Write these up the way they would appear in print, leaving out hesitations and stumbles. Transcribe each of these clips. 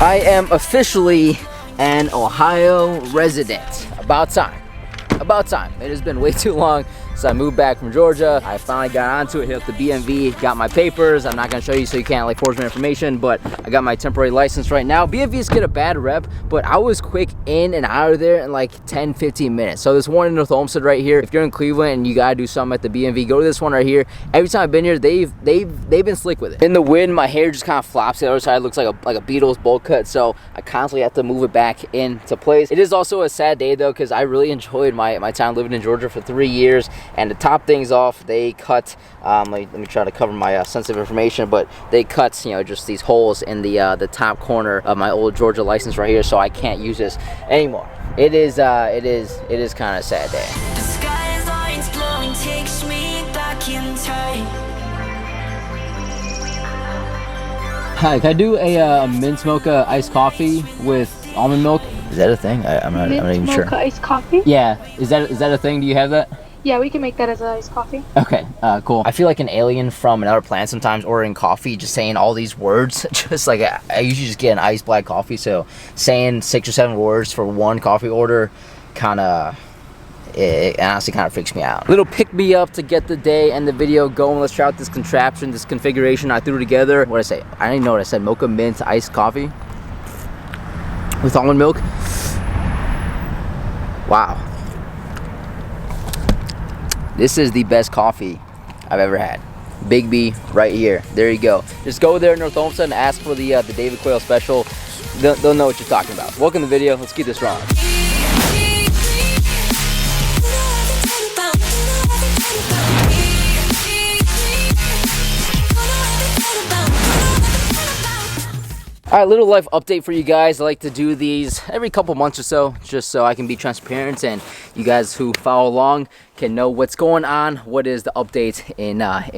I am officially an Ohio resident. About time. About time. It has been way too long since I moved back from Georgia. I finally got onto it, hit up the BMV, got my papers. I'm not gonna show you so you can't like forge my information, but I got my temporary license right now. BMVs get a bad rep, but I was quick in and out of there in like 10-15 minutes. So this one in North Olmsted right here, if you're in Cleveland and you gotta do something at the BMV, go to this one right here. Every time I've been here, they've been slick with it. In the wind, my hair just kind of flops. The other side looks like a Beatles bowl cut, so I constantly have to move it back into place. It is also a sad day though, because I really enjoyed my time living in Georgia for 3 years. And to top things off, they cut, let me try to cover my sensitive information, but they cut, you know, just these holes in the top corner of my old Georgia license right here, so I can't use this anymore. It is kind of a sad day. The skyline's glowing, takes me back in time. Hi, can I do a mint mocha iced coffee with almond milk? Is that a thing? I'm not even sure. Mocha iced coffee? Yeah, is that a thing? Do you have that? Yeah, we can make that as an iced coffee. Okay, cool. I feel like an alien from another planet sometimes ordering coffee, just saying all these words. Just like, I usually just get an iced black coffee, so saying 6 or 7 words for one coffee order it honestly kind of freaks me out. Little pick me up to get the day and the video going. Let's try out this contraption, this configuration I threw together. What did I say? I didn't even know what I said. Mocha mint iced coffee with almond milk. Wow. This is the best coffee I've ever had. Big B right here. There you go. Just go there in North Olmsted and ask for the David Quayle special. They'll know what you're talking about. Welcome to the video. Let's keep this rolling. All right, little life update for you guys. I like to do these every couple months or so, just so I can be transparent and you guys who follow along can know what's going on, what is the update in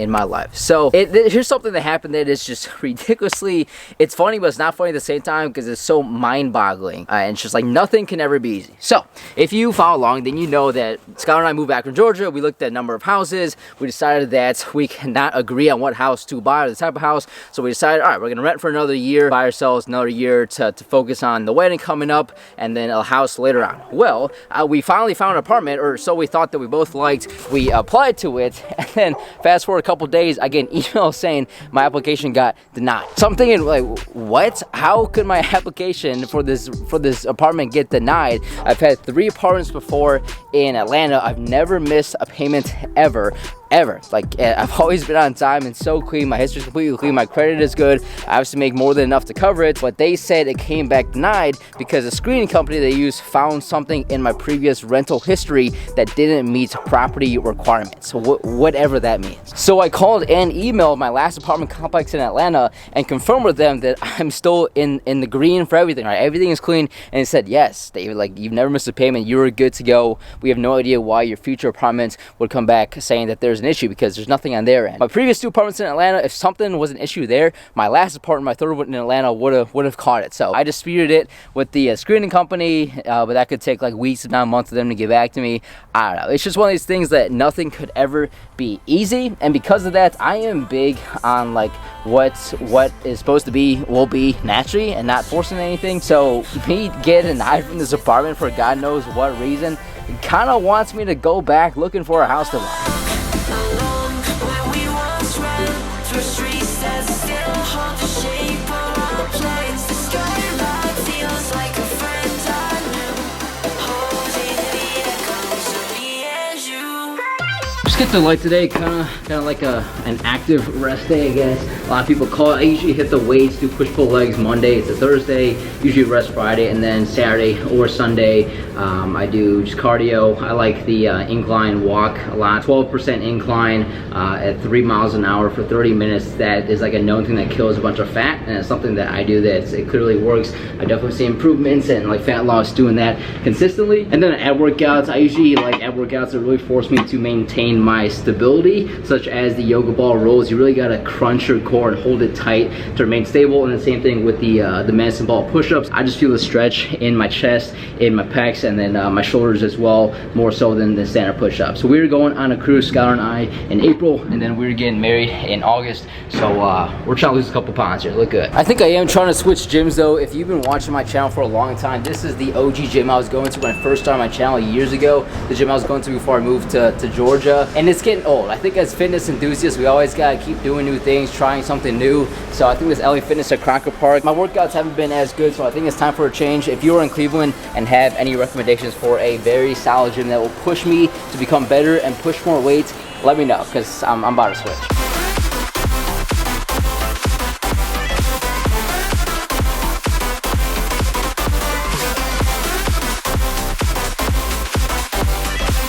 my life. So here's something that happened that is just ridiculously, it's funny, but it's not funny at the same time because it's so mind-boggling. And it's just like nothing can ever be easy. So if you follow along, then you know that Scott and I moved back from Georgia. We looked at a number of houses. We decided that we cannot agree on what house to buy or the type of house. So we decided, all right, we're gonna rent for another year, buy ourselves another year to focus on the wedding coming up and then a house later on. Well, we finally found an apartment, or so we thought that we both liked. We applied to it, and then fast forward a couple days, I get an email saying my application got denied. So I'm thinking, like, what? How could my application for this apartment get denied? I've had 3 apartments before in Atlanta. I've never missed a payment ever. Like, I've always been on time and so clean. My history's completely clean. My credit is good. I obviously make more than enough to cover it, but they said it came back denied because the screening company they used found something in my previous rental history that didn't meet property requirements, whatever that means. So I called and emailed my last apartment complex in Atlanta and confirmed with them that I'm still in the green for everything, right? Everything is clean, and they said, yes, David, like, you've never missed a payment. You were good to go. We have no idea why your future apartments would come back saying that there's an issue, because there's nothing on their end. My previous 2 apartments in Atlanta, if something was an issue there, my last apartment, my 3rd one in Atlanta, would have caught it. So I disputed it with the screening company, but that could take like weeks, if not months, for them to get back to me. I don't know. It's just one of these things that nothing could ever be easy, and because of that, I am big on like what is supposed to be will be naturally and not forcing anything. So me getting denied from this apartment for God knows what reason, it kind of wants me to go back looking for a house to buy. Just get the light today, kind of like an active rest day, I guess. A lot of people call it. I usually hit the weights, do push-pull legs Monday. It's a Thursday. Usually rest Friday, and then Saturday or Sunday I do just cardio. I like the incline walk a lot. 12% incline at 3 miles an hour for 30 minutes. That is like a known thing that kills a bunch of fat, and it's something that I do that it clearly works. I definitely see improvements and like fat loss doing that consistently. And then ab workouts, I usually like ab workouts that really force me to maintain my my stability, such as the yoga ball rolls. You really gotta crunch your core and hold it tight to remain stable. And the same thing with the medicine ball push-ups. I just feel the stretch in my chest, in my pecs, and then my shoulders as well, more so than the standard push-ups. So we were going on a cruise, Skylar and I, in April, and then we were getting married in August. So we're trying to lose a couple pounds here. Look good. I think I am trying to switch gyms though. If you've been watching my channel for a long time, this is the OG gym I was going to when I first started my channel years ago. The gym I was going to before I moved to Georgia. And it's getting old. I think as fitness enthusiasts, we always gotta keep doing new things, trying something new. So I think this LA Fitness at Crocker Park, my workouts haven't been as good, so I think it's time for a change. If you are in Cleveland and have any recommendations for a very solid gym that will push me to become better and push more weight, let me know, because I'm about to switch. you.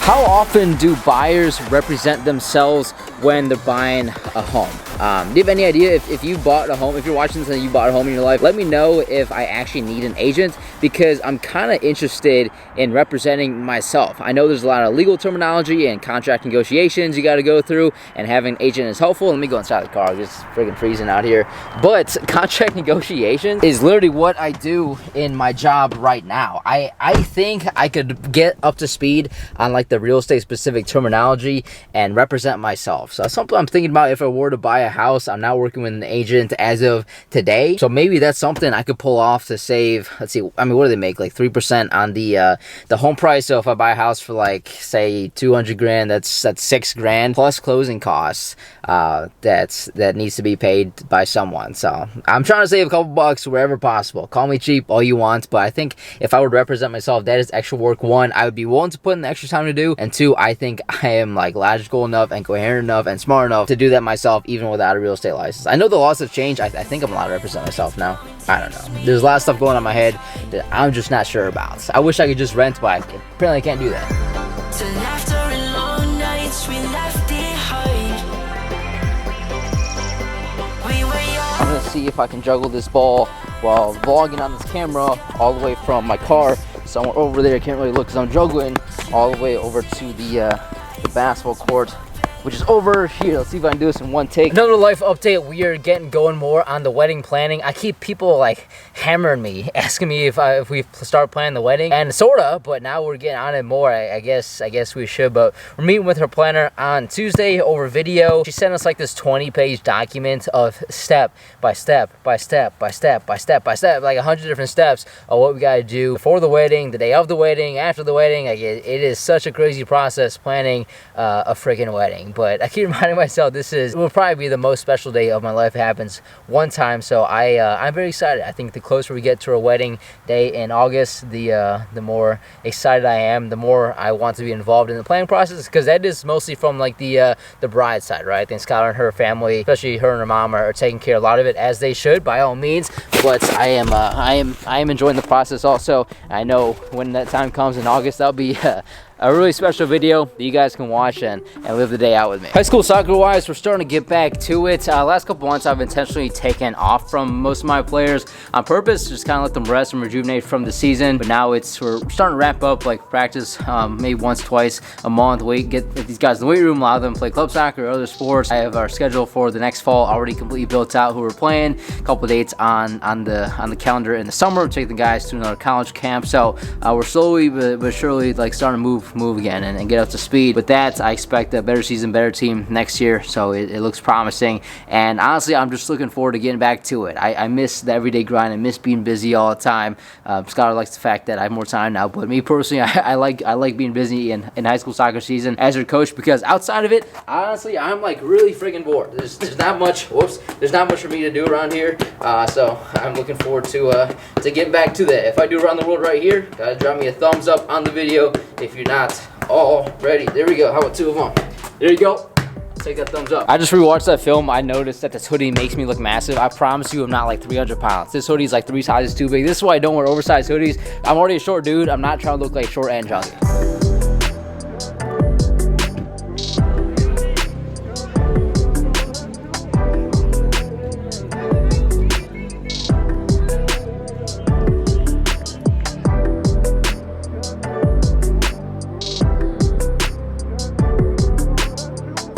How often do buyers represent themselves when they're buying a home? Do you have any idea if you bought a home, if you're watching this and you bought a home in your life, let me know if I actually need an agent, because I'm kind of interested in representing myself. I know there's a lot of legal terminology and contract negotiations you got to go through, and having an agent is helpful. Let me go inside the car, it's freaking freezing out here. But contract negotiations is literally what I do in my job right now. I think I could get up to speed on like the real estate specific terminology and represent myself. So that's something I'm thinking about. If I were to buy a house, I'm not working with an agent as of today, so maybe that's something I could pull off to save. Let's see, I mean, what do they make, like 3% on the home price? So if I buy a house for like say 200 grand, that's 6 grand plus closing costs that needs to be paid by someone. So I'm trying to save a couple bucks wherever possible. Call me cheap all you want, but I think if I would represent myself, that is extra work. One, I would be willing to put in the extra time to do, and two, I think I am like logical enough and coherent enough and smart enough to do that myself, even without a real estate license. I know the laws have changed. I think I'm allowed to represent myself now. I don't know. There's a lot of stuff going on in my head that I'm just not sure about. I wish I could just rent, but apparently I can't do that. To laughter and long nights we left behind. We were young. I'm gonna see if I can juggle this ball while vlogging on this camera all the way from my car somewhere over there. I can't really look because I'm juggling all the way over to the basketball court, which is over here. Let's see if I can do this in one take. Another life update. We are getting going more on the wedding planning. I keep people like hammering me, asking me if we start planning the wedding, and sorta, but now we're getting on it more. I guess we should, but we're meeting with her planner on Tuesday over video. She sent us like this 20-page document of step by step, like 100 different steps of what we gotta do before the wedding, the day of the wedding, after the wedding. Like it is such a crazy process planning a freaking wedding. But I keep reminding myself it will probably be the most special day of my life. It happens one time, so I'm very excited. I think the closer we get to our wedding day in August, the more excited I am, the more I want to be involved in the planning process, because that is mostly from like the bride side, right? I think Skylar and her family, especially her and her mom, are taking care of a lot of it, as they should, by all means. But I am enjoying the process also. I know when that time comes in August, that'll be a really special video that you guys can watch and live the day out with me. High school soccer wise, we're starting to get back to it. Last couple months I've intentionally taken off from most of my players on purpose, just kind of let them rest and rejuvenate from the season. But now we're starting to wrap up like practice maybe once, twice a month. Get these guys in the weight room, allow them to play club soccer or other sports. I have our schedule for the next fall already completely built out, who we're playing, a couple dates on the calendar in the summer, take the guys to another college camp. So we're slowly but surely like starting to move again and get up to speed. With that, I expect a better season, better team next year, so it looks promising. And honestly, I'm just looking forward to getting back to it. I miss the everyday grind. I miss being busy all the time. Skylar likes the fact that I have more time now, but me personally, I like being busy in high school soccer season as your coach, because outside of it, honestly, I'm like really freaking bored. There's not much. There's not much for me to do around here. So I'm looking forward to getting back to that. If I do around the world right here, gotta drop me a thumbs up on the video if you're not already. There we go. How about 2 of them? There you go. Take that thumbs up. I just rewatched that film. I noticed that this hoodie makes me look massive. I promise you I'm not like 300 pounds. This hoodie is like 3 sizes too big. This is why I don't wear oversized hoodies. I'm already a short dude. I'm not trying to look like short and chunky.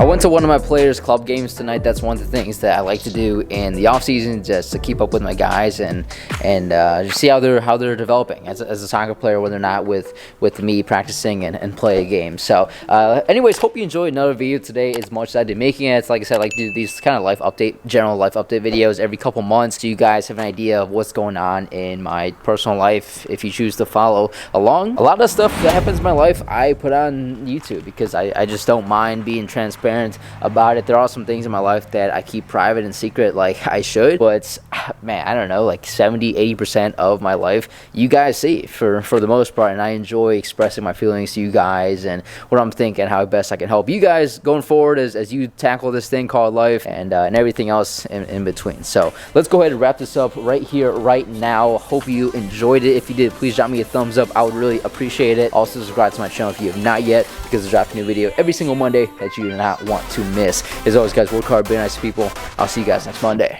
went to one of my players club games tonight. That's one of the things that I like to do in the off season, just to keep up with my guys and just see how they're developing as a soccer player when they're not with me practicing and play a game. So anyways, hope you enjoyed another video today as much as I did making it. Like I said, I like to do these kind of general life update videos every couple months, so you guys have an idea of what's going on in my personal life if you choose to follow along. A lot of stuff that happens in my life I put on YouTube because I just don't mind being transparent about it. There are some things in my life that I keep private and secret like I should, but man, I don't know, like 70-80% of my life you guys see for the most part, and I enjoy expressing my feelings to you guys and what I'm thinking, how best I can help you guys going forward as you tackle this thing called life and everything else in between. So let's go ahead and wrap this up right here, right now. Hope you enjoyed it. If you did, please drop me a thumbs up. I would really appreciate it. Also, subscribe to my channel if you have not yet, because I drop a new video every single Monday that you do not want to miss. As always, guys, work hard, be nice to people. I'll see you guys next Monday.